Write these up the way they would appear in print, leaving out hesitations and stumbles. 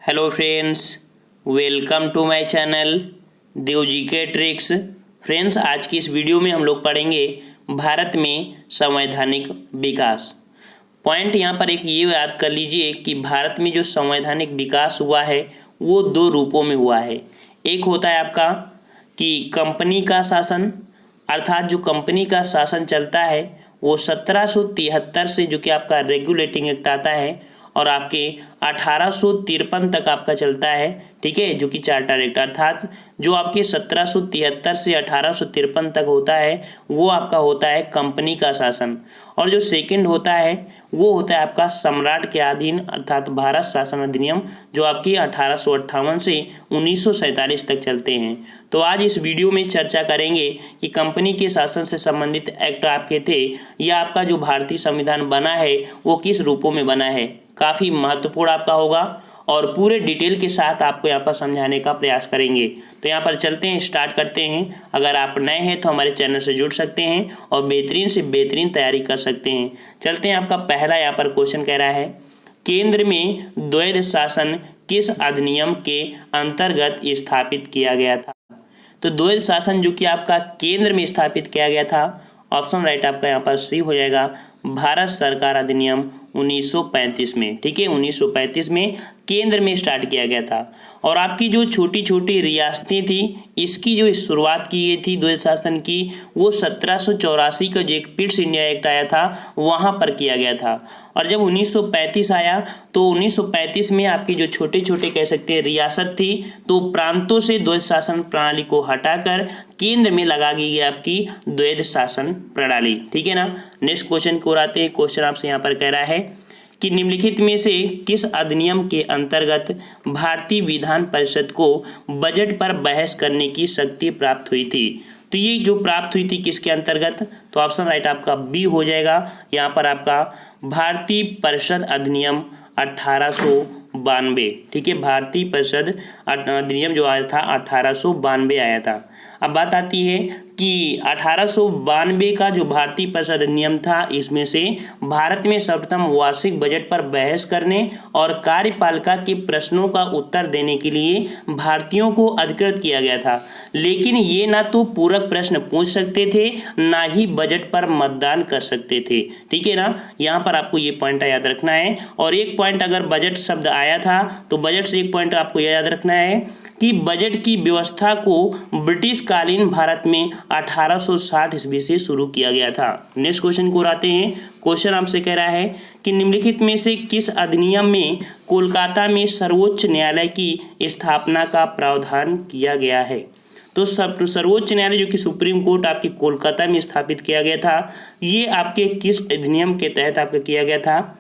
Hello friends, welcome to my channel Dev ji के tricks. Friends, आज की इस वीडियो में हम लोग पढ़ेंगे भारत में संवैधानिक विकास। पॉइंट यहाँ पर एक ये याद कर लीजिए कि भारत में जो संवैधानिक विकास हुआ है वो दो रूपों में हुआ है। एक होता है आपका कि कंपनी का शासन, अर्थात जो कंपनी का शासन चलता है वो 1773 से जो कि आपका रेगुलेटिंग एक्ट आता है और आपके 1853 तक आपका चलता है, ठीक है, जो कि चार्टर एक्ट। अर्थात जो आपके 1773 से 1853 तक होता है वो आपका होता है कंपनी का शासन, और जो सेकंड होता है वो होता है आपका सम्राट के अधीन अर्थात भारत शासन अधिनियम, जो आपकी 1858 से 1947 तक चलते हैं। तो आज इस वीडियो में चर्चा करेंगे कि कंपनी के शासन से संबंधित एक्ट आपके थे या आपका जो भारतीय संविधान बना है वो किस रूपों में बना है। काफ़ी महत्वपूर्ण आपका होगा और पूरे डिटेल के साथ आपको यहाँ पर समझाने का प्रयास करेंगे। तो यहाँ पर चलते हैं, स्टार्ट करते हैं। अगर आप नए हैं तो हमारे चैनल से जुड़ सकते हैं और बेहतरीन से बेहतरीन तैयारी कर सकते हैं। चलते हैं, आपका पहला यहाँ पर क्वेश्चन कह रहा है केंद्र में द्वैध शासन किस अधिनियम के अंतर्गत स्थापित किया गया था। तो द्वैध शासन जो कि आपका केंद्र में स्थापित किया गया था, ऑप्शन राइट आपका यहाँ पर सी हो जाएगा, भारत सरकार अधिनियम 1935 में, ठीक है, 1935 में केंद्र में स्टार्ट किया गया था। और आपकी जो छोटी छोटी रियासतें थी इसकी जो शुरुआत की गई थी द्वैध शासन की, वो 1784 का जो एक पिट्स इंडिया एक्ट आया था वहाँ पर किया गया था। और जब 1935 आया तो 1935 में आपकी जो छोटे छोटे कह सकते हैं रियासत थी, तो प्रांतों से द्वैध शासन प्रणाली को हटाकर केंद्र में लगा गई आपकी द्वैध शासन प्रणाली, ठीक है ना। नेक्स्ट क्वेश्चन को आते हैं। क्वेश्चन आपसे यहाँ पर कह रहा है कि निम्नलिखित में से किस अधिनियम के अंतर्गत भारतीय विधान परिषद को बजट पर बहस करने की शक्ति प्राप्त हुई थी। तो ये जो प्राप्त हुई थी किसके अंतर्गत, तो ऑप्शन राइट आपका बी हो जाएगा। यहाँ पर आपका भारतीय परिषद अधिनियम 1892, ठीक है, भारतीय परिषद अधिनियम जो आया था 1892 आया था। अब बात आती है कि 1892 का जो भारतीय परिषद अधिनियम था इसमें से भारत में सर्वप्रथम वार्षिक बजट पर बहस करने और कार्यपालिका के प्रश्नों का उत्तर देने के लिए भारतीयों को अधिकृत किया गया था। लेकिन ये ना तो पूरक प्रश्न पूछ सकते थे ना ही बजट पर मतदान कर सकते थे, ठीक है ना। यहाँ पर आपको ये पॉइंट याद रखना है। और एक पॉइंट, अगर बजट शब्द आया था तो बजट से एक पॉइंट आपको याद रखना है कि बजट की व्यवस्था को ब्रिटिश कालीन भारत में 1860 ईस्वी से शुरू किया गया था। नेक्स्ट क्वेश्चन को आते हैं। क्वेश्चन आपसे कह रहा है कि निम्नलिखित में से किस अधिनियम में कोलकाता में सर्वोच्च न्यायालय की स्थापना का प्रावधान किया गया है। तो सर्वोच्च न्यायालय जो कि सुप्रीम कोर्ट आपके कोलकाता में स्थापित किया गया था, ये आपके किस अधिनियम के तहत आपका किया गया था।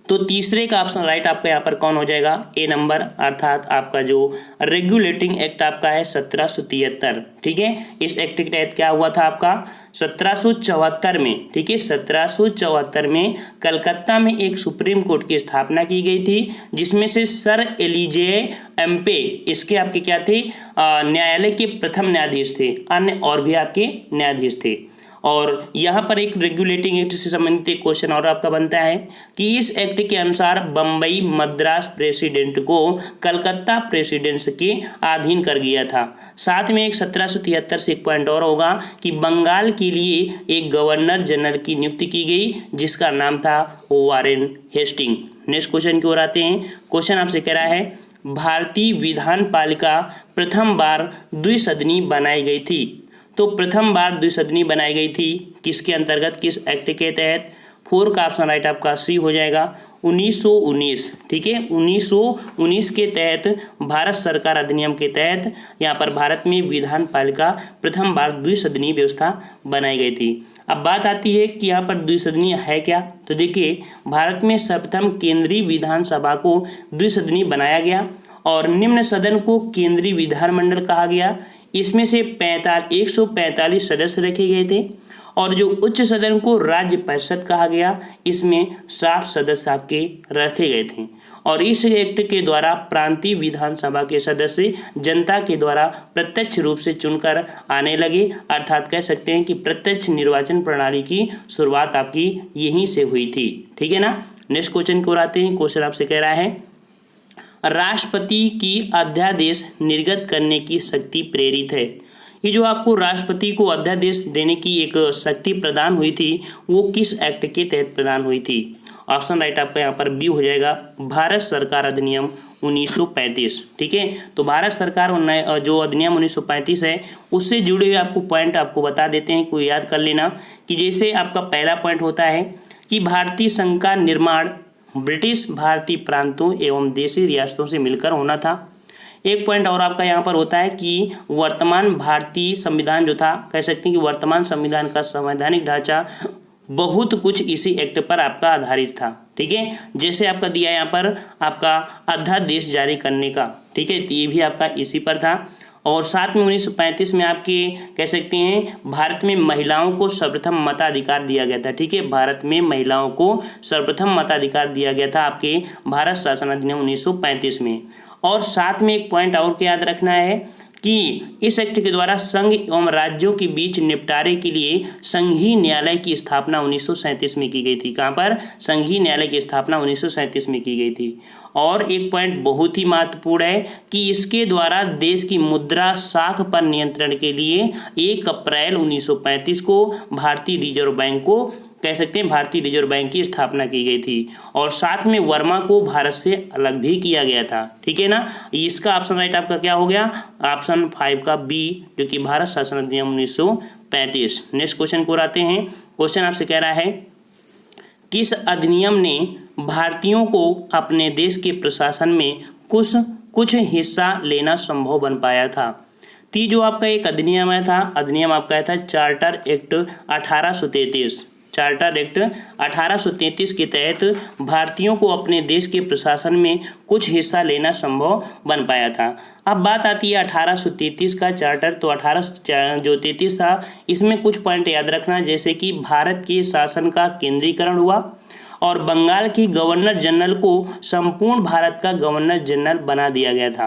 तो तीसरे का ऑप्शन राइट आपका यहाँ पर कौन हो जाएगा, ए नंबर, अर्थात आपका जो रेगुलेटिंग एक्ट आपका है 1773, ठीक है। इस एक्ट के तहत क्या हुआ था आपका 1774 में, ठीक है, 1774 में कलकत्ता में एक सुप्रीम कोर्ट की स्थापना की गई थी, जिसमें से सर एलिजे एम्पे इसके आपके क्या थे, न्यायालय के प्रथम न्यायाधीश थे। अन्य और भी आपके न्यायाधीश थे। और यहाँ पर एक रेगुलेटिंग एक्ट से संबंधित एक क्वेश्चन और आपका बनता है कि इस एक्ट के अनुसार बम्बई मद्रास प्रेसिडेंट को कलकत्ता प्रेसिडेंस के अधीन कर दिया था। साथ में एक 1773 से एक पॉइंट और होगा कि बंगाल के लिए एक गवर्नर जनरल की नियुक्ति की गई जिसका नाम था वारेन हेस्टिंग। नेक्स्ट क्वेश्चन की ओर आते हैं। क्वेश्चन आपसे कह रहा है भारतीय विधान पालिका प्रथम बार द्विसदनी बनाई गई थी। तो प्रथम बार द्विसदनी बनाई गई थी किसके अंतर्गत, किस एक्ट के तहत। 4 का ऑप्शन राइट आपका सी हो जाएगा, 1919, ठीक है, 1919 के तहत भारत सरकार अधिनियम के तहत यहाँ पर भारत में विधान पालिका प्रथम बार द्विसदनी व्यवस्था बनाई गई थी। अब बात आती है कि यहाँ पर द्विसदनी है क्या। तो देखिए, भारत में सर्वप्रथम केंद्रीय विधानसभा को द्विसदनी बनाया गया और निम्न सदन को केंद्रीय विधानमंडल कहा गया। इसमें से 145 सदस्य रखे गए थे और जो उच्च सदन को राज्य परिषद कहा गया, इसमें 60 सदस्य आपके रखे गए थे। और इस एक्ट के द्वारा प्रांतीय विधानसभा के सदस्य जनता के द्वारा प्रत्यक्ष रूप से चुनकर आने लगे, अर्थात कह सकते हैं कि प्रत्यक्ष निर्वाचन प्रणाली की शुरुआत आपकी यहीं से हुई थी, ठीक है ना। नेक्स्ट क्वेश्चन को आते हैं। क्वेश्चन आपसे कह रहा है राष्ट्रपति की अध्यादेश निर्गत करने की शक्ति प्रेरित है। ये जो आपको राष्ट्रपति को अध्यादेश देने की एक शक्ति प्रदान हुई थी वो किस एक्ट के तहत प्रदान हुई थी? ऑप्शन राइट आपका यहाँ पर बी हो जाएगा, भारत सरकार अधिनियम 1935। ठीक है, तो भारत सरकार जो अधिनियम 1935 है उससे जुड़े हुए आपको पॉइंट आपको बता देते हैं, कोई याद कर लेना कि जैसे आपका पहला पॉइंट होता है कि भारतीय संघ का निर्माण ब्रिटिश भारतीय प्रांतों एवं देशी रियासतों से मिलकर होना था। एक पॉइंट और आपका यहाँ पर होता है कि वर्तमान भारतीय संविधान जो था, कह सकते हैं कि वर्तमान संविधान का संवैधानिक ढांचा बहुत कुछ इसी एक्ट पर आपका आधारित था। ठीक है, जैसे आपका दिया यहाँ पर आपका अध्यादेश जारी करने का, ठीक है, तो ये भी आपका इसी पर था। और साथ में 1935 में आपके कह सकते हैं भारत में महिलाओं को सर्वप्रथम मताधिकार दिया गया था। ठीक है, भारत में महिलाओं को सर्वप्रथम मताधिकार दिया गया था आपके भारत शासन अधिनियम 1935 में। और साथ में एक पॉइंट और क्या याद रखना है कि इस एक्ट के द्वारा संघ एवं राज्यों के बीच निपटारे के लिए संघीय न्यायालय की स्थापना 1937 में की गई थी। कहाँ पर? संघीय न्यायालय की स्थापना 1937 में की गई थी। और एक पॉइंट बहुत ही महत्वपूर्ण है कि इसके द्वारा देश की मुद्रा साख पर नियंत्रण के लिए 1 अप्रैल 1935 को भारतीय रिजर्व बैंक को कह सकते हैं भारतीय रिजर्व बैंक की स्थापना की गई थी। और साथ में वर्मा को भारत से अलग भी किया गया था। ठीक है ना, इसका ऑप्शन राइट आपका क्या हो गया? ऑप्शन 5 का बी, जो कि भारत शासन अधिनियम 1935। नेक्स्ट क्वेश्चन को आते हैं। क्वेश्चन आपसे कह रहा है किस अधिनियम ने भारतीयों को अपने देश के प्रशासन में कुछ हिस्सा लेना संभव बन पाया था? तो जो आपका एक अधिनियम आया था, अधिनियम आपका आया था चार्टर एक्ट 1833। चार्टर एक्ट 1833 के तहत भारतीयों को अपने देश के प्रशासन में कुछ हिस्सा लेना संभव बन पाया था। अब बात आती है 1833 का चार्टर, तो 1833 था, इसमें कुछ पॉइंट याद रखना, जैसे कि भारत के शासन का केंद्रीकरण हुआ और बंगाल की गवर्नर जनरल को संपूर्ण भारत का गवर्नर जनरल बना दिया गया था।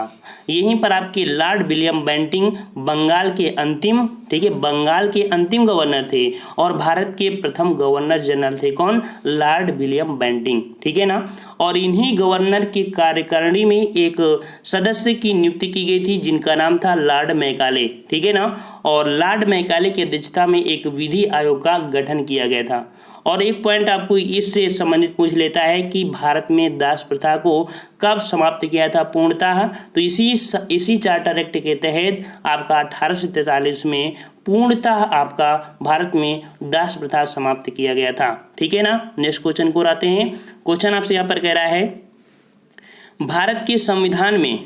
यहीं पर आपके लॉर्ड विलियम बेंटिंग बंगाल के अंतिम, ठीक है, बंगाल के अंतिम गवर्नर थे और भारत के प्रथम गवर्नर जनरल थे। कौन? Lord William Bentinck. ठीक है ना, और इन्हीं गवर्नर की कार्यकारिणी में एक सदस्य की नियुक्ति की गई थी जिनका नाम था लॉर्ड मैकाले। ठीक है ना, और लॉर्ड मैकाले की अध्यक्षता में एक विधि आयोग का गठन किया गया था। और एक पॉइंट आपको इससे संबंधित पूछ लेता है कि भारत में दास प्रथा को कब समाप्त किया था पूर्णतः? तो इसी चार्टर एक्ट के तहत आपका 1843 में पूर्णतः आपका भारत में दास प्रथा समाप्त किया गया था। ठीक है ना, नेक्स्ट क्वेश्चन को आते हैं। क्वेश्चन आपसे यहाँ पर कह रहा है भारत के संविधान में,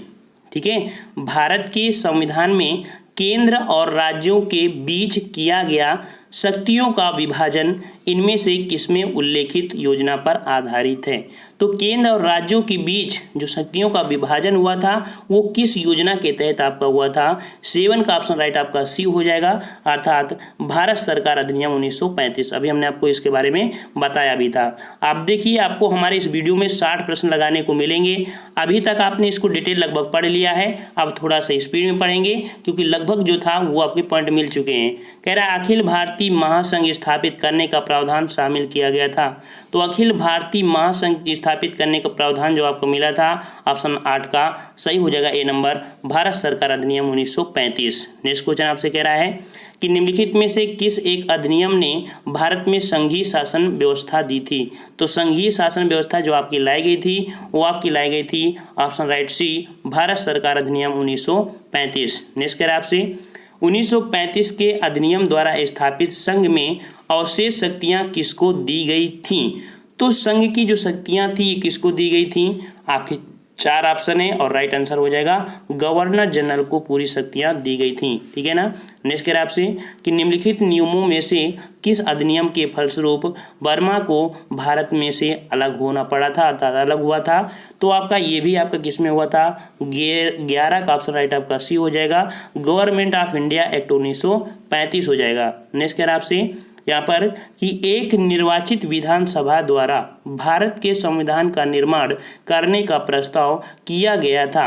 ठीक है, भारत के संविधान में केंद्र और राज्यों के बीच किया गया शक्तियों का विभाजन इनमें से किसमें उल्लेखित योजना पर आधारित है? तो केंद्र और राज्यों के बीच जो शक्तियों का विभाजन हुआ था वो किस योजना के तहत आपका हुआ था? 7 का ऑप्शन राइट आपका सी हो जाएगा, अर्थात भारत सरकार अधिनियम 1935। अभी हमने आपको इसके बारे में बताया भी था। आप देखिए, आपको हमारे इस वीडियो में 60 प्रश्न लगाने को मिलेंगे। अभी तक आपने इसको डिटेल लगभग पढ़ लिया है, अब थोड़ा सा स्पीड में पढ़ेंगे क्योंकि लगभग जो था वो आपके पॉइंट मिल चुके हैं। कह रहा है अखिल भारतीय महासंघ स्थापित करने का प्रावधान शामिल किया गया था। तो अखिल भारतीय महासंघ स्थापित करने का प्रावधान जो आपको मिला था, ऑप्शन 8 का सही हो जाएगा, ए नंबर, भारत सरकार अधिनियम 1935। नेक्स्ट क्वेश्चन आपसे कह रहा है कि निम्नलिखित में से किस एक अधिनियम ने भारत में संघीय शासन व्यवस्था दी थी? तो संघीय शासन व्यवस्था जो आपकी लाई गई थी वो आपकी लाई गई थी, ऑप्शन राइट सी, भारत सरकार अधिनियम 1935। नेक्स्ट कह रहा है आपसे 1935 के अधिनियम द्वारा स्थापित संघ में अवशेष शक्तियां किसको दी गई थीं? तो संघ की जो शक्तियां थी ये किसको दी गई थी? आपके 4 ऑप्शन है और राइट आंसर हो जाएगा गवर्नर जनरल को पूरी शक्तियां दी गई थी। ठीक है ना, नेक्स्ट कह रहा है आपसे कि निम्नलिखित नियमों में से किस अधिनियम के फलस्वरूप बर्मा को भारत में से अलग होना पड़ा था, अर्थात अलग हुआ था? तो आपका ये भी आपका किस में हुआ था? 11 का ऑप्शन राइट आपका सी हो जाएगा, गवर्नमेंट ऑफ इंडिया एक्ट 1935 हो जाएगा। नेक्स्ट कह रहा है आपसे यहाँ पर कि एक निर्वाचित विधानसभा द्वारा भारत के संविधान का निर्माण करने का प्रस्ताव किया गया था।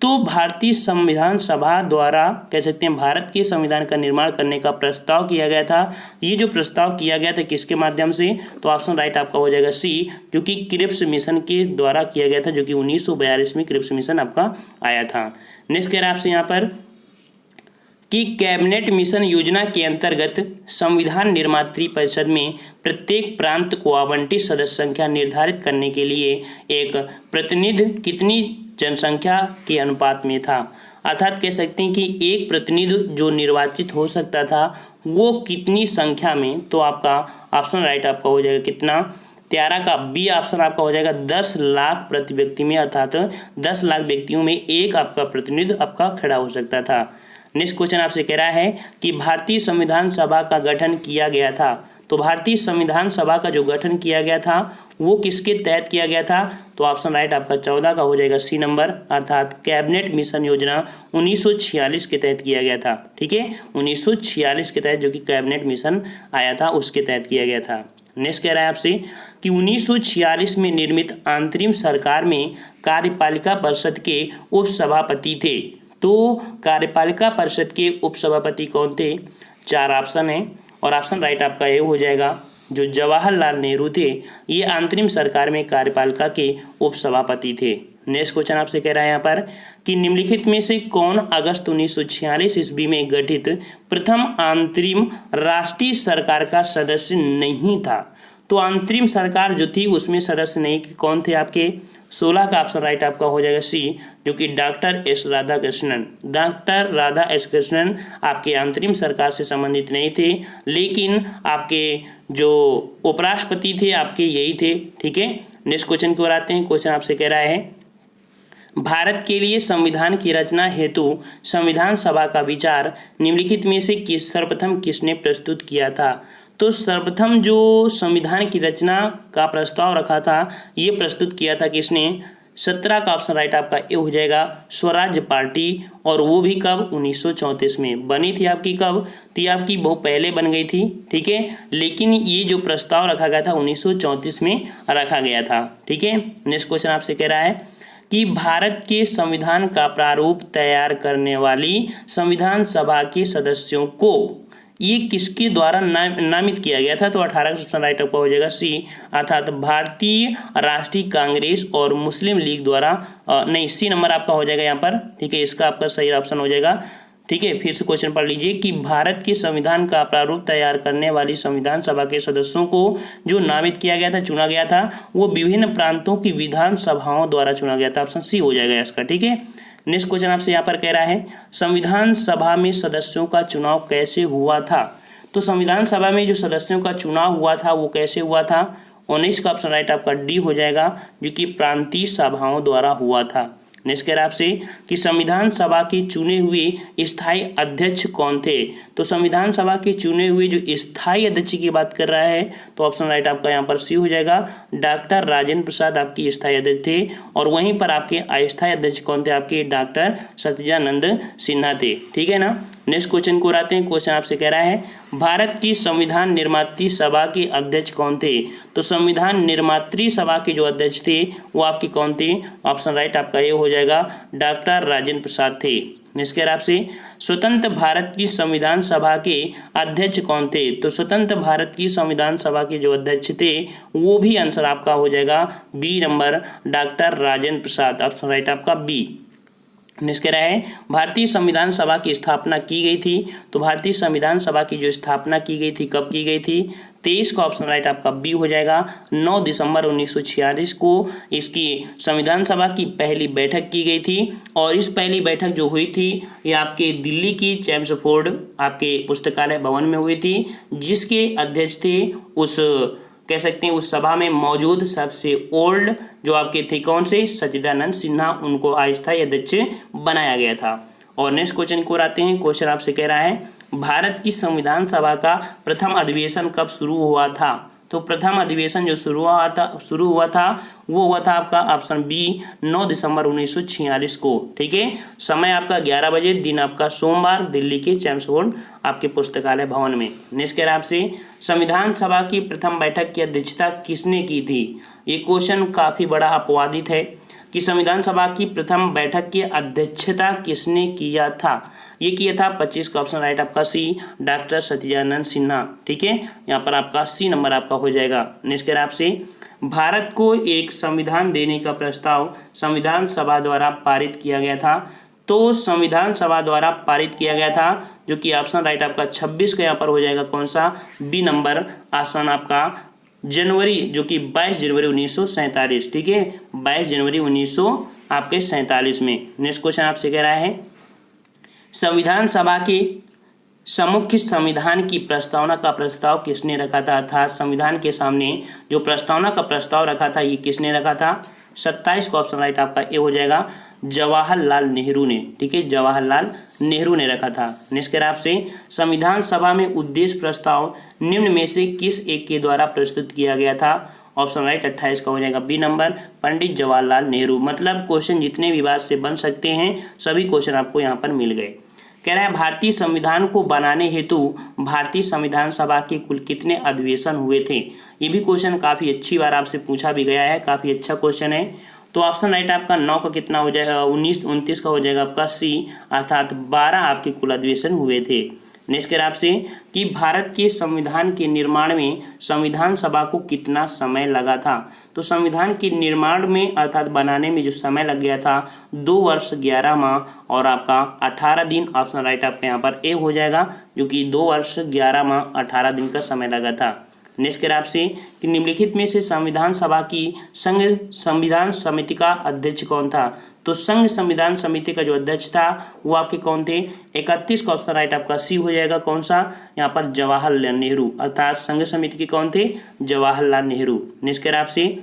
तो भारतीय संविधान सभा द्वारा कह सकते हैं भारत के संविधान का निर्माण करने का प्रस्ताव किया गया था। ये जो प्रस्ताव किया गया था किसके माध्यम से, तो ऑप्शन राइट आपका हो जाएगा सी, जो कि क्रिप्स मिशन के द्वारा किया गया था, जो कि 1942 में क्रिप्स मिशन आपका आया था। नेक्स्ट कह रहा है आपसे यहाँ पर कि कैबिनेट मिशन योजना के अंतर्गत संविधान निर्मात्री परिषद में प्रत्येक प्रांत को आवंटित सदस्य संख्या निर्धारित करने के लिए एक प्रतिनिधि कितनी जनसंख्या के अनुपात में था। अर्थात कह सकते हैं कि एक प्रतिनिधि जो निर्वाचित हो सकता था वो कितनी संख्या में, तो आपका ऑप्शन राइट आपका हो जाएगा कितना, 13 का बी ऑप्शन आपका हो जाएगा 10 लाख प्रति व्यक्ति में, अर्थात 10 लाख व्यक्तियों में एक आपका प्रतिनिधि आपका खड़ा हो सकता था। नेक्स्ट क्वेश्चन आपसे कह रहा है कि भारतीय संविधान सभा का गठन किया गया था। तो भारतीय संविधान सभा का जो गठन किया गया था वो किसके तहत किया गया था, तो ऑप्शन राइट आपका 14 का हो जाएगा सी नंबर, अर्थात कैबिनेट मिशन योजना 1946 के तहत किया गया था। ठीक है, 1946 के तहत जो कि कैबिनेट मिशन आया था उसके तहत किया गया था। नेक्स्ट कह रहा है आपसे कि 1946 में निर्मित अंतरिम सरकार में कार्यपालिका परिषद के उपसभापति थे। तो कार्यपालिका परिषद के उपसभापति कौन थे, 4 ऑप्शन है और ऑप्शन राइट आपका ये हो जाएगा जो जवाहरलाल नेहरू थे, ये अंतरिम सरकार में कार्यपालिका के उपसभापति थे। नेक्स्ट क्वेश्चन आपसे कह रहा है यहाँ पर कि निम्नलिखित में से कौन अगस्त 1946 ईस्वी में गठित प्रथम अंतरिम राष्ट्रीय सरकार का सदस्य नहीं था। तो अंतरिम सरकार जो थी उसमें सदस्य नहीं कौन थे आपके, 16 का ऑप्शन राइट आपका हो जाएगा सी, जो कि doctor S Radhakrishnan. Doctor Radha S Krishnan आपके अंतरिम सरकार से संबंधित नहीं थे, लेकिन आपके जो उपराष्ट्रपति थे आपके यही थे। ठीक है, नेक्स्ट क्वेश्चन की ओर आते हैं। क्वेश्चन आपसे कह रहा है भारत के लिए संविधान की रचना हेतु संविधान सभा का विचार निम्नलिखित में से सर्वप्रथम किसने प्रस्तुत किया था। तो सर्वप्रथम जो संविधान की रचना का प्रस्ताव रखा था ये प्रस्तुत किया था किसने, 17 का ऑप्शन राइट आपका ए हो जाएगा स्वराज्य पार्टी, और वो भी कब, 1934 में बनी थी आपकी। कब, तो ये आपकी बहुत पहले बन गई थी। ठीक है, लेकिन ये जो प्रस्ताव रखा गया था 1934 में रखा गया था। ठीक है, नेक्स्ट क्वेश्चन आपसे कह रहा है कि भारत के संविधान का प्रारूप तैयार करने वाली संविधान सभा के सदस्यों को ये किसके द्वारा नामित किया गया था, तो 18 का ऑप्शन राइट आपका हो जाएगा सी, अर्थात भारतीय राष्ट्रीय कांग्रेस और मुस्लिम लीग द्वारा, नहीं सी नंबर आपका हो जाएगा यहाँ पर। ठीक है, इसका आपका सही ऑप्शन हो जाएगा। ठीक है, फिर से क्वेश्चन पढ़ लीजिए कि भारत के संविधान का प्रारूप तैयार करने वाली संविधान सभा के सदस्यों को जो नामित किया गया था, चुना गया था, वो विभिन्न प्रांतों की विधान सभाओं द्वारा चुना गया था। ऑप्शन सी हो जाएगा इसका। ठीक है, नेक्स्ट क्वेश्चन आपसे यहाँ पर कह रहा है संविधान सभा में सदस्यों का चुनाव कैसे हुआ था। तो संविधान सभा में जो सदस्यों का चुनाव हुआ था वो कैसे हुआ था, 19 का ऑप्शन राइट आपका डी हो जाएगा, जो कि प्रांतीय सभाओं द्वारा हुआ था। नेक्स्ट कह रहा है आपसे कि संविधान सभा के चुने हुए स्थायी अध्यक्ष कौन थे। तो संविधान सभा के चुने हुए जो स्थायी अध्यक्ष की बात कर रहा है तो ऑप्शन राइट आपका यहाँ पर सी हो जाएगा, डॉक्टर राजेंद्र प्रसाद आपके स्थायी अध्यक्ष थे, और वहीं पर आपके अस्थायी अध्यक्ष कौन थे, आपके डॉक्टर सत्यानंद सिन्हा थे। ठीक है ना। नेक्स्ट क्वेश्चन को आते हैं। क्वेश्चन आपसे कह रहा है भारत की संविधान निर्मात्री सभा के अध्यक्ष कौन थे। तो संविधान निर्मात्री सभा के जो अध्यक्ष थे वो आपके कौन थे, ऑप्शन राइट आपका ये हो जाएगा, डॉक्टर राजेंद्र प्रसाद थे। नेक्स्ट कह रहा है आपसे स्वतंत्र भारत की संविधान सभा के अध्यक्ष कौन थे। तो स्वतंत्र भारत की संविधान सभा के जो अध्यक्ष थे वो भी आंसर आपका हो जाएगा बी नंबर, डॉक्टर राजेंद्र प्रसाद। ऑप्शन राइट आपका बी। नेक्स्ट कह रहा है भारतीय संविधान सभा की स्थापना की गई थी। तो भारतीय संविधान सभा की जो स्थापना की गई थी कब की गई थी, 23 का ऑप्शन राइट आपका बी हो जाएगा, 9 दिसंबर 1946 को इसकी संविधान सभा की पहली बैठक की गई थी। और इस पहली बैठक जो हुई थी ये आपके दिल्ली की चैम्सफोर्ड आपके पुस्तकालय भवन में हुई थी, जिसके अध्यक्ष थे उस कह सकते हैं उस सभा में मौजूद सबसे ओल्ड जो आपके थे कौन से, सच्चिदानंद सिन्हा, उनको अस्थायी अध्यक्ष बनाया गया था। और नेक्स्ट क्वेश्चन को आते हैं। क्वेश्चन आपसे कह रहा है भारत की संविधान सभा का प्रथम अधिवेशन कब शुरू हुआ था। तो प्रथम अधिवेशन जो शुरू हुआ था वो हुआ था आपका ऑप्शन बी 9 दिसंबर 1946 को। ठीक है, समय आपका 11 बजे, दिन आपका सोमवार, दिल्ली के चैम्सफोर्ड आपके पुस्तकालय भवन में। नेक्स्ट कह रहा है आपसे संविधान सभा की प्रथम बैठक की अध्यक्षता किसने की थी। ये क्वेश्चन काफ़ी बड़ा अपवादित है। कि संविधान सभा की प्रथम बैठक की अध्यक्षता किसने किया था? ये किया था 25 का ऑप्शन राइट आपका सी, डॉक्टर सत्यानंद सिन्हा। ठीक है, यहाँ पर आपका सी नंबर आपका हो जाएगा। नेक्स्ट आपसे, भारत को एक संविधान देने का प्रस्ताव संविधान सभा द्वारा पारित किया गया था। तो संविधान सभा द्वारा पारित किया गया था, जो कि ऑप्शन राइट आपका 26 का यहाँ पर हो जाएगा कौन सा, बी नंबर ऑप्शन आपका जनवरी, जो कि 22 जनवरी 1947। ठीक है, 22 जनवरी 1947 में। नेक्स्ट क्वेश्चन आपसे कह रहा है, संविधान सभा के समुख्य संविधान की प्रस्तावना का प्रस्ताव किसने रखा था? अर्थात संविधान के सामने जो प्रस्तावना का प्रस्ताव रखा था, ये किसने रखा था? 27 का ऑप्शन राइट आपका ए हो जाएगा, जवाहरलाल नेहरू ने। ठीक है, जवाहरलाल नेहरू ने रखा था। नेक्स्ट आपसे, संविधान सभा में उद्देश्य प्रस्ताव निम्न में से किस एक के द्वारा प्रस्तुत किया गया था? ऑप्शन राइट 28 का हो जाएगा बी नंबर, पंडित जवाहरलाल नेहरू। मतलब क्वेश्चन जितने भी बार से बन सकते हैं सभी क्वेश्चन आपको यहाँ पर मिल गए। कह रहा है, भारतीय संविधान को बनाने हेतु भारतीय संविधान सभा के कुल कितने अधिवेशन हुए थे? ये भी क्वेश्चन काफ़ी अच्छी बार आपसे पूछा भी गया है, काफ़ी अच्छा क्वेश्चन है। तो ऑप्शन राइट आपका 9 का कितना हो जाएगा, 29 का हो जाएगा आपका सी, अर्थात 12 आपके कुल अधिवेशन हुए थे। नेक्स्ट आपसे, कि भारत के संविधान के निर्माण में संविधान सभा को कितना समय लगा था? तो संविधान के निर्माण में अर्थात बनाने में जो समय लग गया था 2 वर्ष 11 माह और आपका 18 दिन। ऑप्शन राइट आपका यहाँ पर ए हो जाएगा, जो कि 2 वर्ष 11 माह 18 दिन का समय लगा था। नेक्स्ट आपसे, कि निम्नलिखित में से संविधान सभा की संघ संविधान समिति का अध्यक्ष कौन था? तो संघ संविधान समिति का जो अध्यक्ष था वो आपके कौन थे? 31 का ऑप्शन राइट आपका सी हो जाएगा कौन सा, यहाँ पर जवाहरलाल नेहरू। अर्थात संघ समिति के कौन थे? जवाहरलाल नेहरू। नेक्स्ट आपसे,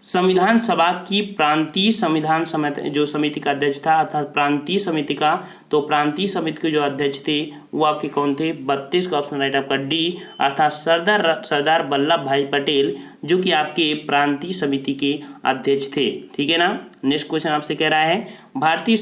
संविधान सभा की प्रांतीय संविधान समिति जो समिति का अध्यक्ष था, अर्थात प्रांतीय समिति का, तो प्रांतीय समिति के जो अध्यक्ष थे वो आपके कौन थे? 32 का ऑप्शन राइट आपका डी, अर्थात सरदार वल्लभ भाई पटेल, जो कि आपके प्रांतीय समिति के अध्यक्ष थे। ठीक है ना। नेक्स्ट क्वेश्चन आपसे कह रहा है, भारतीय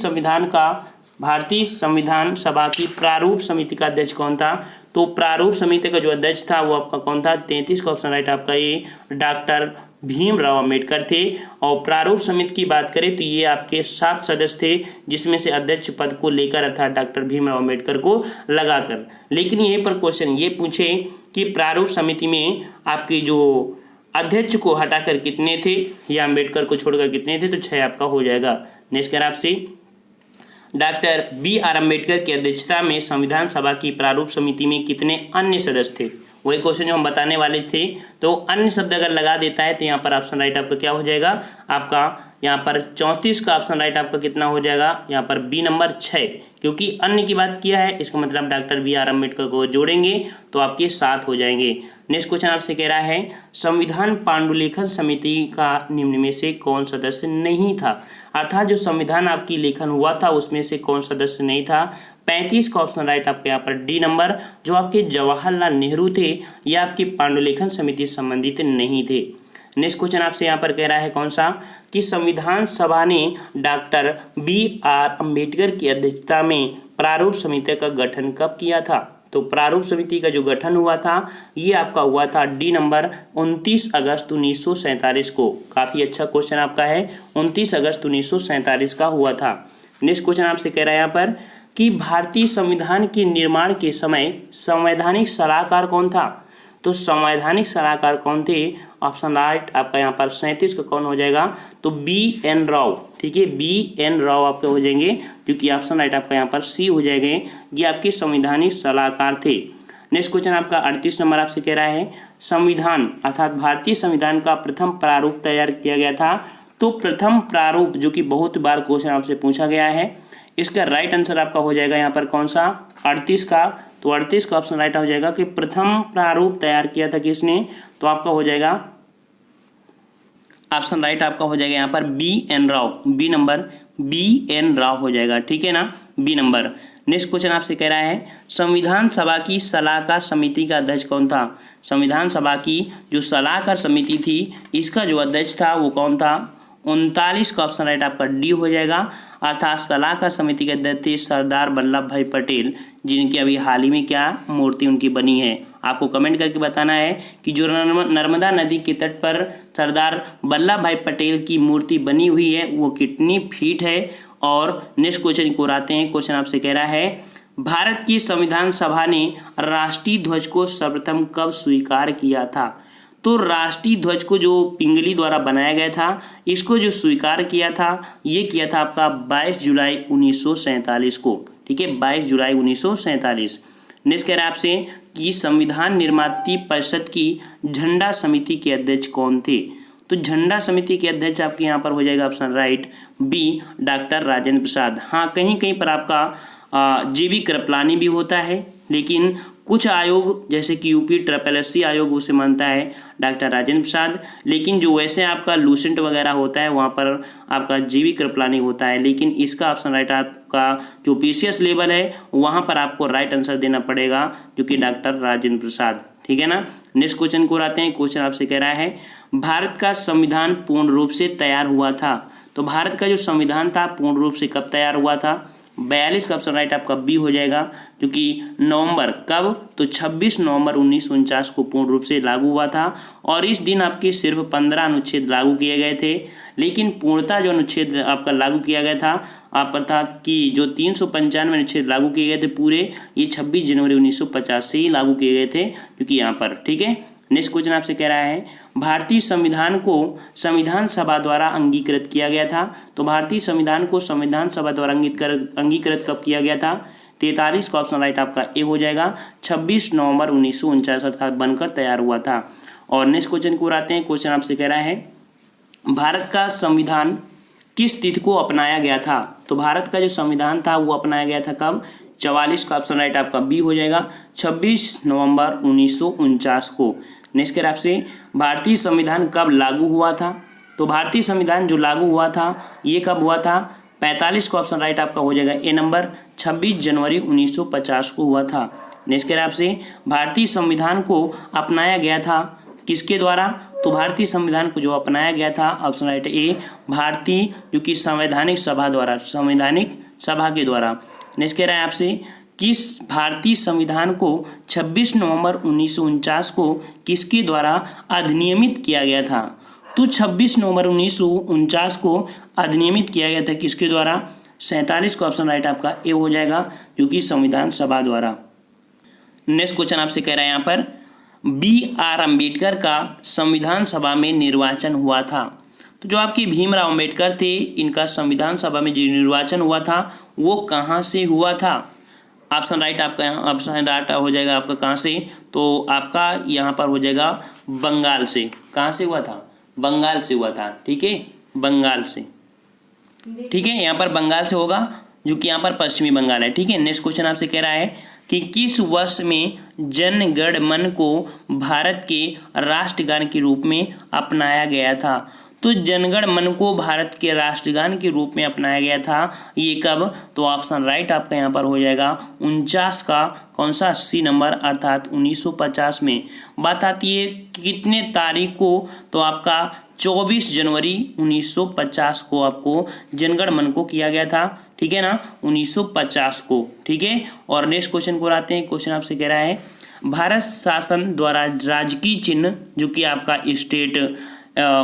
संविधान सभा की प्रारूप समिति का अध्यक्ष कौन था? तो प्रारूप समिति का जो अध्यक्ष था वो आपका कौन था? 33 का ऑप्शन राइट आपका ये डॉक्टर भीमराव अम्बेडकर थे। और प्रारूप समिति की बात करें तो ये आपके 7 सदस्य थे, जिसमें से अध्यक्ष पद को लेकर अर्थात डॉक्टर भीमराव अम्बेडकर को लगाकर। लेकिन यहीं पर क्वेश्चन ये पूछे कि प्रारूप समिति में आपके जो अध्यक्ष को हटाकर कितने थे या अम्बेडकर को छोड़कर कितने थे? तो 6 आपका हो जाएगा। नेक्स्ट आपसे, डॉक्टर B.R. अम्बेडकर की अध्यक्षता में संविधान सभा की प्रारूप समिति में कितने अन्य सदस्य थे? वही क्वेश्चन जो हम बताने वाले थे। तो अन्य शब्द अगर लगा देता है तो यहाँ पर ऑप्शन राइट आपका क्या हो जाएगा? आपका यहाँ पर 34 का ऑप्शन राइट आपका कितना हो जाएगा? यहाँ पर बी नंबर 6, क्योंकि अन्य की बात किया है, इसका मतलब डॉक्टर B.R. अम्बेडकर को जोड़ेंगे तो आपके 7 हो जाएंगे। नेक्स्ट क्वेश्चन आपसे कह रहा है, संविधान पांडुलेखन समिति का निम्न में से कौन सदस्य नहीं था? अर्थात जो संविधान आपकी लेखन हुआ था उसमें से कौन सदस्य नहीं था? 35 का ऑप्शन राइट आपके यहाँ पर डी नंबर, जो आपके जवाहरलाल नेहरू थे, ये आपकी पांडुलेखन समिति से संबंधित नहीं थे। नेक्स्ट क्वेश्चन आपसे यहाँ पर कह रहा है कौन सा, कि संविधान सभा ने डॉक्टर B.R. अम्बेडकर की अध्यक्षता में प्रारूप समिति का गठन कब किया था? तो प्रारूप समिति का जो गठन हुआ था ये आपका हुआ था डी नंबर 29 अगस्त 1947 को। काफ़ी अच्छा क्वेश्चन आपका है, 29 अगस्त 1947 का हुआ था। नेक्स्ट क्वेश्चन आपसे कह रहा है यहाँ पर कि भारतीय संविधान के निर्माण के समय संवैधानिक सलाहकार कौन था? तो संवैधानिक सलाहकार कौन थे? ऑप्शन राइट आपका यहाँ पर 37 का कौन हो जाएगा? तो B.N. राव। ठीक है, B.N. राव आपके हो जाएंगे, क्योंकि ऑप्शन राइट आपका यहाँ पर सी हो जाएंगे, ये आपके संवैधानिक सलाहकार थे। नेक्स्ट क्वेश्चन आपका 38 नंबर आपसे कह रहा है, संविधान अर्थात भारतीय संविधान का प्रथम प्रारूप तैयार किया गया था। तो प्रथम प्रारूप, जो कि बहुत बार क्वेश्चन आपसे पूछा गया है, इसका राइट आंसर आपका हो जाएगा यहाँ पर कौन सा? 38 का। तो 38 का ऑप्शन राइट हो जाएगा कि प्रथम प्रारूप तैयार किया था किसने? तो आपका हो जाएगा ऑप्शन राइट आपका हो जाएगा यहाँ पर B.N. Rao, B number B.N. Rao हो जाएगा। ठीक है ना, बी नंबर। नेक्स्ट क्वेश्चन आपसे कह रहा है, संविधान सभा की सलाहकार समिति का अध्यक्ष कौन था? संविधान सभा की जो सलाहकार समिति थी इसका जो अध्यक्ष था वो कौन था? 39 का ऑप्शन राइट आपका डी हो जाएगा, अर्थात सलाहकार समिति के अध्यक्ष थे सरदार वल्लभ भाई पटेल, जिनकी अभी हाल ही में क्या मूर्ति उनकी बनी है। आपको कमेंट करके बताना है कि जो नर्मदा नदी के तट पर सरदार वल्लभ भाई पटेल की मूर्ति बनी हुई है वो कितनी फीट है। और नेक्स्ट क्वेश्चन को आते हैं। क्वेश्चन आपसे कह रहा है भारत की संविधान सभा ने राष्ट्रीय ध्वज को सर्वप्रथम कब स्वीकार किया था। तो राष्ट्रीय ध्वज को जो पिंगली द्वारा बनाया गया था, इसको जो स्वीकार किया था ये किया था आपका 22 जुलाई 1947 को। ठीक है, 22 जुलाई 1947। नेक्स्ट कह रहा है आपसे कि संविधान निर्माती परिषद की झंडा समिति के अध्यक्ष कौन थे। तो झंडा समिति के अध्यक्ष आपके यहाँ पर हो जाएगा option right B, doctor Rajendra Prasad. हाँ, कहीं कहीं पर आपका JB कृपलानी भी होता है, लेकिन कुछ आयोग जैसे कि यूपी ट्रिपल आयोग उसे मानता है डॉक्टर राजेंद्र प्रसाद। लेकिन जो वैसे आपका लूसेंट वगैरह होता है वहाँ पर आपका JB कृपलानी होता है। लेकिन इसका ऑप्शन राइट आपका जो PCS लेवल है वहाँ पर आपको राइट आंसर देना पड़ेगा, जो कि डॉक्टर राजेंद्र प्रसाद। ठीक है ना। नेक्स्ट क्वेश्चन को आते हैं। क्वेश्चन आपसे कह रहा है भारत का संविधान पूर्ण रूप से तैयार हुआ था। तो भारत का जो संविधान था पूर्ण रूप से कब तैयार हुआ था। 42 का ऑप्शन राइट आपका बी हो जाएगा, जो कि नवंबर कब, तो 26 नवंबर 1949 को पूर्ण रूप से लागू हुआ था। और इस दिन आपके सिर्फ 15 अनुच्छेद लागू किए गए थे। लेकिन पूर्णतः जो अनुच्छेद आपका लागू किया गया था आप अर्थात कि जो 395 अनुच्छेद लागू किए गए थे पूरे, ये 26 जनवरी 1950 से ही लागू किए गए थे, क्योंकि यहाँ पर। ठीक है। नेक्स्ट क्वेश्चन आपसे कह रहा है भारतीय संविधान को संविधान सभा द्वारा अंगीकृत किया गया था। तो भारतीय संविधान को संविधान सभा द्वारा अंगीकृत कब किया गया था। 43 का ऑप्शन राइट आपका ए हो जाएगा, 26 नवंबर 1949 अर्थात बनकर तैयार हुआ था। और नेक्स्ट क्वेश्चन को आते हैं। क्वेश्चन आपसे कह रहा है भारत का संविधान किस तिथि को अपनाया गया था। तो भारत का जो संविधान था वो अपनाया गया था कब। 44 का ऑप्शन राइट आपका बी हो जाएगा, 26 नवंबर 1949 को। नेक्स्ट कह आपसे भारतीय संविधान कब लागू हुआ था। तो भारतीय संविधान जो लागू हुआ था ये कब हुआ था। 45 का ऑप्शन राइट आपका हो जाएगा ए नंबर, 26 जनवरी 1950 को हुआ था। नेक्स्ट कह आपसे भारतीय संविधान को अपनाया गया था किसके द्वारा। तो भारतीय संविधान को जो अपनाया गया था ऑप्शन राइट ए, भारतीय जो कि संवैधानिक सभा द्वारा, संवैधानिक सभा के द्वारा। नेक्स्ट कह रहा है आपसे किस भारतीय संविधान को 26 नवंबर 1949 को किसके द्वारा अधिनियमित किया गया था। तो 26 नवंबर 1949 को अधिनियमित किया गया था किसके द्वारा। 47 का ऑप्शन राइट आपका ए हो जाएगा, क्योंकि संविधान सभा द्वारा। नेक्स्ट क्वेश्चन आपसे कह रहा है यहाँ पर BR अम्बेडकर का संविधान सभा में निर्वाचन हुआ था। तो जो आपके भीमराव अम्बेडकर थे इनका संविधान सभा में जो निर्वाचन हुआ था वो कहाँ से हुआ था। ऑप्शन राइट आपका यहाँ ऑप्शन राइट हो जाएगा आपका कहाँ से, तो आपका यहाँ पर हो जाएगा बंगाल से। कहाँ से हुआ था, बंगाल से हुआ था। ठीक है, बंगाल से। ठीक है, यहाँ पर बंगाल से होगा, जो कि यहाँ पर पश्चिमी बंगाल है। ठीक है। नेक्स्ट क्वेश्चन आपसे कह रहा है कि किस वर्ष में जन गण मन को भारत के राष्ट्रगान के रूप में अपनाया गया था। तो जनगण मन को भारत के राष्ट्रगान के रूप में अपनाया गया था, ये कब। तो ऑप्शन राइट आपका यहाँ पर हो जाएगा 49 का कौन सा 80 नंबर अर्थात 1950 में। बात आती है कितने तारीख को, तो आपका 24 जनवरी 1950 को आपको जनगण मन को किया गया था। ठीक है ना, 1950 को। ठीक है। और नेक्स्ट क्वेश्चन को आते हैं। क्वेश्चन आपसे कह रहा है भारत शासन द्वारा राजकीय चिन्ह जो कि आपका स्टेट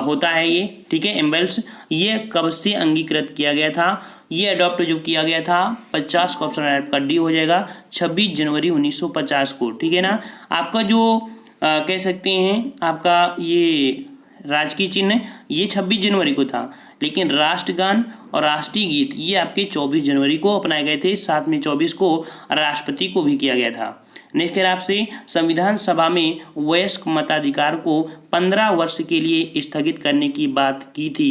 होता है ये, ठीक है, एम्बल्स, ये कब से अंगीकृत किया गया था। ये अडॉप्ट जो किया गया था 50 का ऑप्शन आपका डी हो जाएगा, 26 जनवरी 1950 को। ठीक है ना। आपका जो कह सकते हैं आपका ये राजकीय चिन्ह ये 26 जनवरी को था, लेकिन राष्ट्रगान और राष्ट्रीय गीत ये आपके 24 जनवरी को अपनाए गए थे। साथ में 24 को राष्ट्रपति को भी किया गया था। नेक्स्ट है आपसे संविधान सभा में वयस्क मताधिकार को 15 वर्ष के लिए स्थगित करने की बात की थी।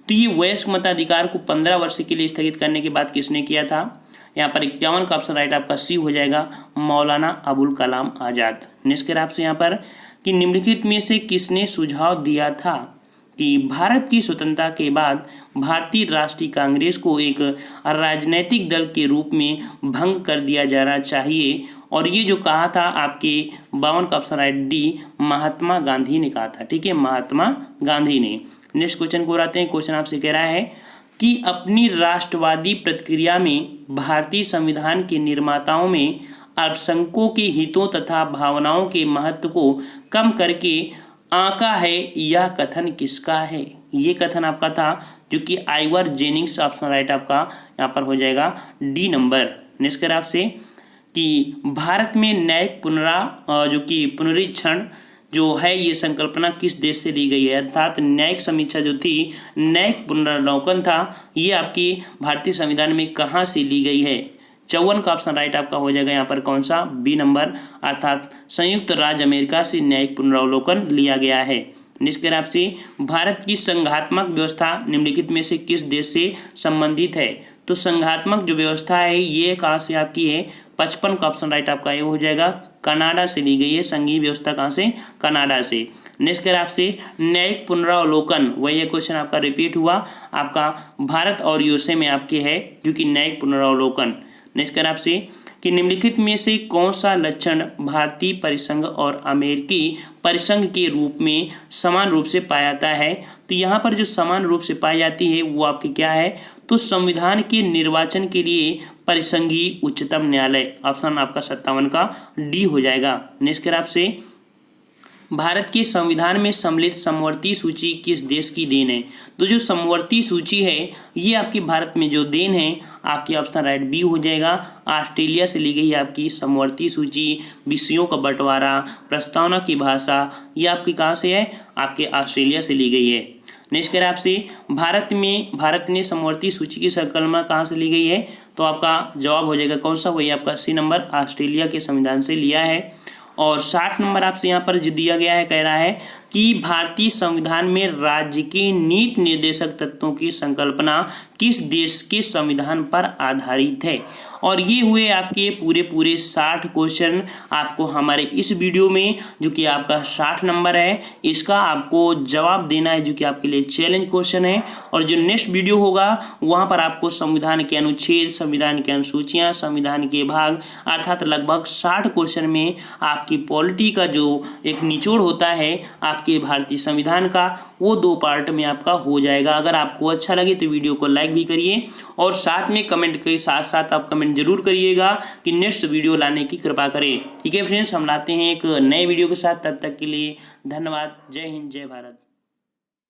तो ये वयस्क मताधिकार को 15 वर्ष के लिए स्थगित करने की बात किसने किया था। यहाँ पर 51 का ऑप्शन राइट आपका सी हो जाएगा, मौलाना अबुल कलाम आज़ाद। नेक्स्ट है आपसे यहाँ पर कि निम्नलिखित में से किसने सुझाव दिया था कि भारत की स्वतंत्रता के बाद भारतीय राष्ट्रीय कांग्रेस को एक राजनीतिक दल के रूप में भंग कर दिया जाना चाहिए। और ये जो कहा था आपके 52 का option right D, Mahatma Gandhi ने कहा था। ठीक है, महात्मा गांधी ने। नेक्स्ट क्वेश्चन को आते हैं। क्वेश्चन आपसे कह रहा है कि अपनी राष्ट्रवादी प्रतिक्रिया में भारतीय संविधान के निर्माताओं में अल्पसंख्यकों के हितों तथा भावनाओं के महत्व को कम करके आंका है, यह कथन किसका है? ये कथन आपका था जो कि आइवर जेनिंग्स, ऑप्शन राइट आपका यहाँ पर हो जाएगा डी नंबर। नेक्स्ट कर आपसे कि भारत में न्यायिक जो कि पुनरीक्षण जो है ये संकल्पना किस देश से ली गई है? अर्थात न्यायिक समीक्षा जो थी, न्यायिक पुनरावलोकन था, ये आपकी भारतीय संविधान में कहाँ से ली गई है? 54 का ऑप्शन राइट आपका हो जाएगा यहाँ पर कौन सा? बी नंबर, अर्थात संयुक्त राज्य अमेरिका से न्यायिक पुनरावलोकन लिया गया है। निष्कर्ष आपसे भारत की संघात्मक व्यवस्था निम्नलिखित में से किस देश से संबंधित है? तो संघात्मक जो व्यवस्था है ये कहाँ से आपकी है? 55 का ऑप्शन राइट आपका ये हो जाएगा कनाडा से ली गई है। संघीय व्यवस्था कहाँ से? कनाडा से। नेक्स्ट कर आपसे न्यायिक पुनरावलोकन, वही क्वेश्चन आपका रिपीट हुआ, आपका भारत और यूएसए में आपके है जो कि न्यायिक पुनरावलोकन। नेक्स्ट कर आपसे कि निम्नलिखित में से कौन सा लक्षण भारतीय परिसंघ और अमेरिकी परिसंघ के रूप में समान रूप से पाया जाता है? तो यहाँ पर जो समान रूप से पाई जाती है वो आपकी क्या है? तो संविधान के निर्वाचन के लिए परिसंघीय उच्चतम न्यायालय, ऑप्शन आपका 57 का डी हो जाएगा। नेक्स्ट कर आपसे भारत के संविधान में सम्मिलित समवर्ती सूची किस देश की देन है? तो जो समवर्ती सूची है ये आपकी भारत में जो देन है आपकी ऑप्शन राइट बी हो जाएगा। ऑस्ट्रेलिया से ली गई है आपकी समवर्ती सूची। विषयों का बंटवारा, प्रस्तावना की भाषा, ये आपकी कहाँ से है? आपके ऑस्ट्रेलिया से ली गई है। नेक्स्ट करें आपसे भारत ने समवर्ती सूची की संकल्पना कहाँ से ली गई है? तो आपका जवाब हो जाएगा कौन सा? वही आपका सी नंबर, ऑस्ट्रेलिया के संविधान से लिया है। और 60 नंबर आपसे यहाँ पर जो दिया गया है कह रहा है कि भारतीय संविधान में राज्य के नीति निर्देशक तत्वों की संकल्पना किस देश के संविधान पर आधारित है? और ये हुए आपके पूरे 60 क्वेश्चन आपको हमारे इस वीडियो में, जो कि आपका 60 नंबर है, इसका आपको जवाब देना है, जो कि आपके लिए चैलेंज क्वेश्चन है। और जो नेक्स्ट वीडियो होगा वहाँ पर आपको संविधान के अनुच्छेद, संविधान की अनुसूचियाँ, संविधान के भाग, अर्थात लगभग 60 क्वेश्चन में आपकी पॉलिटी का जो एक निचोड़ होता है आपके भारतीय संविधान का, वो 2 पार्ट में आपका हो जाएगा। अगर आपको अच्छा लगे तो वीडियो को लाइक भी करिए और साथ में कमेंट के साथ साथ आप कमेंट जरूर करिएगा कि नेक्स्ट वीडियो लाने की कृपा करें। ठीक है फ्रेंड्स, हम लाते हैं एक नए वीडियो के साथ। तब तक के लिए धन्यवाद। जय हिंद, जय भारत।